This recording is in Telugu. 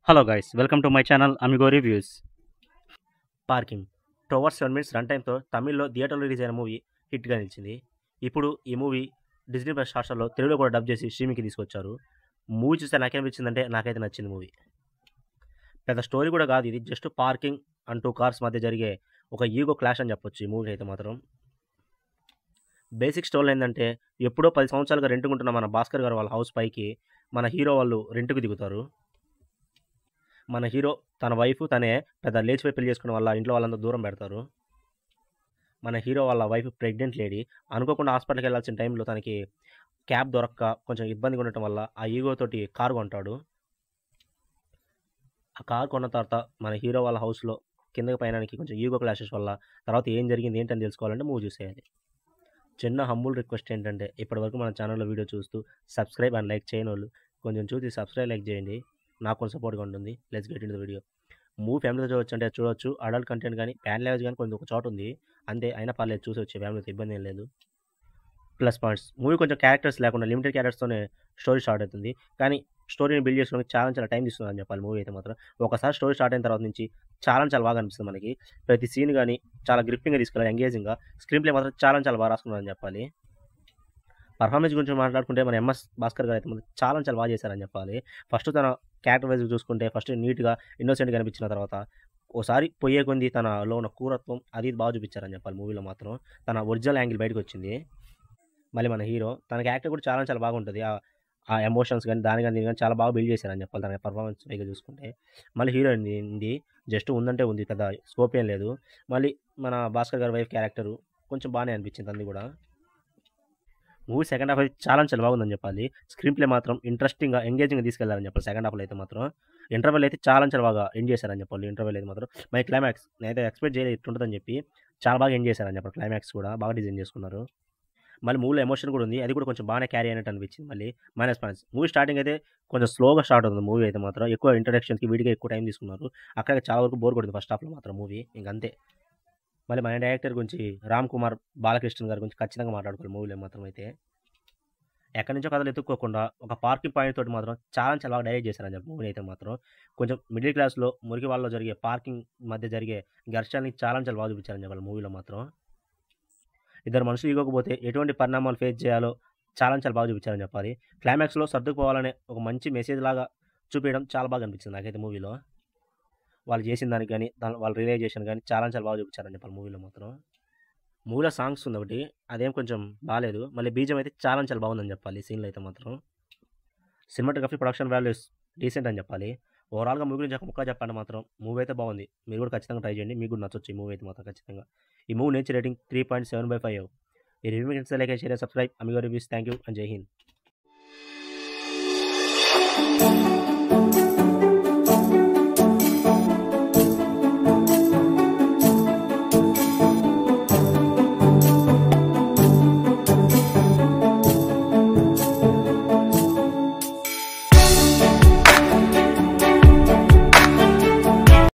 Hello guys, welcome to my channel Amigo reviews. Parking 2 hours 7 minutes run టైమ్తో తమిళ్లో థియేటర్లో రిలీజ్ అయిన మూవీ హిట్గా నిలిచింది. ఇప్పుడు ఈ మూవీ డిజ్నీ ప్లస్ హాట్‌స్టార్‌లో తెలుగులో కూడా డబ్ చేసి స్ట్రీమింగ్‌కి తీసుకొచ్చారు. మూవీ చూస్తే నాకేమనిపించిందంటే నాకైతే నచ్చింది మూవీ. పెద్ద స్టోరీ కూడా కాదు, ఇది జస్ట్ పార్కింగ్ అండ్ 2 కార్స్ మధ్య జరిగే ఒక ఈగో క్లాష్ అని చెప్పొచ్చు ఈ మూవీ అయితే మాత్రం. బేసిక్ స్టోరీ ఏంటంటే ఎప్పుడో 10 సంవత్సరాలుగా రెంట్‌కుంటున్న మన భాస్కర్ గారు వాళ్ళ హౌస్ పైకి మన హీరో వాళ్ళు రెంట్‌కి దిగుతారు. మన హీరో తన వైఫ్ తనే పెద్ద లేచిపోయి పెళ్లి చేసుకోవడం వల్ల ఇంట్లో వాళ్ళందరూ దూరం పెడతారు. మన హీరో వాళ్ళ వైఫ్ ప్రెగ్నెంట్ లేడీ. అనుకోకుండా హాస్పిటల్కి వెళ్ళాల్సిన టైంలో తనకి క్యాబ్ దొరక్క కొంచెం ఇబ్బందిగా ఉండటం వల్ల ఆ ఈగో తోటి కారు కొంటాడు. ఆ కారు కొన్న తర్వాత మన హీరో వాళ్ళ హౌస్లో కిందకి పైనానికి కొంచెం ఈగో క్లాషెస్ వల్ల తర్వాత ఏం జరిగింది ఏంటని తెలుసుకోవాలంటే మూవీ చూసేయాలి. చిన్న హంబుల్ రిక్వెస్ట్ ఏంటంటే ఇప్పటివరకు మన ఛానల్లో వీడియో చూస్తూ సబ్స్క్రైబ్ అండ్ లైక్ చేయని వాళ్ళు కొంచెం చూసి సబ్స్క్రైబ్ లైక్ చేయండి, నాకు కొంచెం సపోర్ట్గా ఉంటుంది. Let's get in the video. Movie ఫ్యామిలీతో చూడొచ్చు అంటే చూడొచ్చు. అడల్ట్ కంటెంట్ కానీ ప్యాన్ లాంగ్వేజ్ కానీ కొంచెం ఒక చోట ఉంది అంతే, అయినా పర్లేదు చూసి వచ్చే ఫ్యామిలీతో ఇబ్బంది ఏం లేదు. ప్లస్ పాయింట్స్, మూవీ కొంచెం క్యారెక్టర్స్ లేకుండా లిమిటెడ్ క్యారెక్టర్స్తోనే స్టోరీ స్టార్ట్ అవుతుంది. కానీ స్టోరీని బిల్డ్ చేసుకోవడానికి చాలా చాలా టైం తీసుకుంది అని చెప్పాలి. మూవీ అయితే మాత్రం ఒకసారి స్టోరీ స్టార్ట్ అయిన తర్వాత నుంచి చాలా బాగా అనిపిస్తుంది మనకి. ప్రతి సీన్ కానీ చాలా గ్రిప్పింగ్గా తీసుకెళ్ళాలి, ఎంగేజింగ్గా. స్క్రీన్ ప్లే మాత్రం చాలా బాగా రాసుకున్నారని చెప్పాలి. పర్ఫార్మెన్స్ గురించి మాట్లాడుకుంటే మన ఎంఎస్ భాస్కర్ గారు అయితే చాలా బాగా చేశారని చెప్పాలి. ఫస్ట్ తన క్యారెక్టర్ వైజ్ చూసుకుంటే ఫస్ట్ నీట్గా ఇన్నోసెంట్గా కనిపించిన తర్వాత ఓసారి పోయే కొంది తనలో ఉన్న క్రూరత్వం అది బాగా చూపించారని చెప్పాలి. మూవీలో మాత్రం తన ఒరిజినల్ యాంగిల్ బయటకు వచ్చింది. మళ్ళీ మన హీరో తన క్యారెక్టర్ కూడా చాలా బాగుంటుంది. ఆ ఎమోషన్స్ కానీ దాని కానీ దీని కానీ చాలా బాగా బిల్డ్ చేశారని చెప్పాలి తన పర్ఫార్మెన్స్ పైగా చూసుకుంటే. మళ్ళీ హీరోయిన్ ఉంది జస్ట్ ఉందంటే ఉంది, పెద్ద స్కోప్ ఏం లేదు. మళ్ళీ మన భాస్కర్ గారి వైఫ్ క్యారెక్టరు కొంచెం బాగానే అనిపించింది అంది కూడా. మూవీ సెకండ్ హాఫ్ అయితే చాలా బాగుందని చెప్పాలి. స్క్రీన్ ప్లే మాత్రం ఇంట్రెస్టింగ్గా ఎంగేజింగ్గా తీసుకెళ్లారని చెప్పాలి. సెకండ్ హాఫ్లో అయితే మాత్రం ఇంటర్వెల్ అయితే చాలా బాగా ఎండ్ చేశారని చెప్పాలి. ఇంటర్వెల్ అయితే మాత్రం మై క్లైమాక్స్ నేనైతే ఎక్స్పెక్ట్ చేయలేదు ఇట్టుంటుందని చెప్పి. చాలా బాగా ఎండ్ చేశారని చెప్పాలి. క్లైమాక్స్ కూడా బాగా డిజైన్ చేసుకున్నారు. మళ్ళీ మూవీలో ఎమోషన్ కూడా ఉంది, అది కూడా కొంచెం బాగానే క్యారీ అయినట్టు అనిపించింది. మళ్ళీ మైనస్ పాయింట్స్, మూవీ స్టార్టింగ్ అయితే కొంచెం స్లోగా స్టార్ట్ అవుతుంది. మూవీ అయితే మాత్రం ఎక్కువ ఇంట్రడక్షన్కి వీడికి ఎక్కువ టైం తీసుకున్నారు. అక్కడ చాలా వరకు బోర్ కొడుతుంది ఫస్ట్ హాఫ్లో మాత్రం మూవీ ఇంకంతే. మళ్ళీ మన డైరెక్టర్ గురించి రామ్ కుమార్ బాలకృష్ణ గారి గురించి ఖచ్చితంగా మాట్లాడుకోవాలి మూవీలో మాత్రం. అయితే ఎక్కడి నుంచో కథలు ఎత్తుక్కోకుండా ఒక పార్కింగ్ పాయింట్ తోటి మాత్రం చాలా బాగా డైరెక్ట్ చేశారని చెప్పి మూవీ అయితే మాత్రం. కొంచెం మిడిల్ క్లాస్లో మురికి వాళ్ళలో జరిగే పార్కింగ్ మధ్య జరిగే ఘర్షణని చాలా బాగా చూపించారని చెప్పాలి మూవీలో మాత్రం. ఇద్దరు మనుషులు ఇవ్వకపోతే ఎటువంటి పరిణామాలు ఫేస్ చేయాలో చాలా బాగా చూపించారని చెప్పాలి. క్లైమాక్స్లో సర్దుకుపోవాలనే ఒక మంచి మెసేజ్ లాగా చూపించడం చాలా బాగా అనిపించింది నాకైతే మూవీలో. వాళ్ళు చేసిన దానికి కానీ వాళ్ళ రియలైజేషన్ కానీ చాలా బాగా చూపించారని చెప్పాలి మూవీలో మాత్రం. మూవీలో సాంగ్స్ ఉంది ఒకటి, అదేం కొంచెం బాగాలేదు. మళ్ళీ బీజం అయితే చాలా బాగుందని చెప్పాలి సీన్లో అయితే మాత్రం. సినిమాటోగ్రఫీ ప్రొడక్షన్ వాల్యూస్ డీసెంట్ అని చెప్పాలి. ఓవరాల్గా మూవీ గురించి ఒక ముక్క చెప్పండి మాత్రం మూవీ అయితే బాగుంది. మీరు కూడా ఖచ్చితంగా ట్రై చేయండి, మీకు కూడా నచ్చొచ్చు ఈ మూవీ అయితే మాత్రం ఖచ్చితంగా. ఈ మూవీ నుంచి రేటింగ్ 3.7/5. ఈ రివ్యూ మీకు like share subscribe amigo reviews. Thank you and జై హింద్.